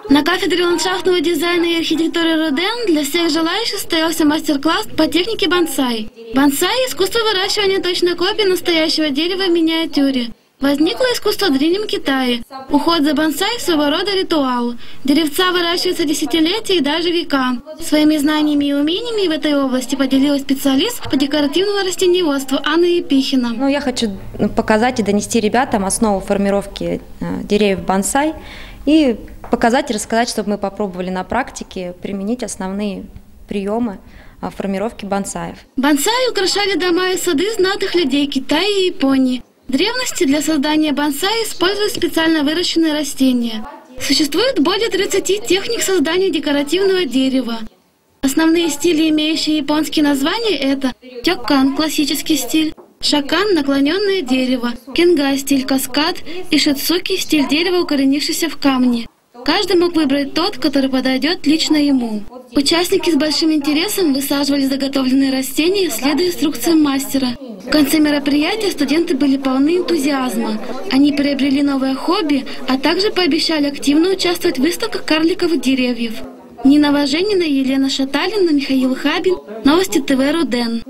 На кафедре ландшафтного дизайна и архитектуры Роден для всех желающих состоялся мастер-класс по технике бонсай. Бонсай – искусство выращивания точной копии настоящего дерева в миниатюре. Возникло искусство в Древнем Китае. Уход за бонсай – своего рода ритуал. Деревца выращиваются десятилетия и даже века. Своими знаниями и умениями в этой области поделилась специалист по декоративному растениеводству Анна Епихина. Я хочу показать и донести ребятам основу формировки деревьев бонсай и показать и рассказать, чтобы мы попробовали на практике применить основные приемы формировки бонсаев. Бонсай украшали дома и сады знатных людей Китая и Японии. В древности для создания бонсай используют специально выращенные растения. Существует более 30 техник создания декоративного дерева. Основные стили, имеющие японские названия, это тёккан – классический стиль, шакан – наклоненное дерево, кенга – стиль каскад и шицуки – стиль дерева, укоренившийся в камне. Каждый мог выбрать тот, который подойдет лично ему. Участники с большим интересом высаживали заготовленные растения, следуя инструкциям мастера. В конце мероприятия студенты были полны энтузиазма. Они приобрели новое хобби, а также пообещали активно участвовать в выставках карликовых деревьев. Нина Важенина, Елена Шаталина, Михаил Хабин. Новости ТВ Роден.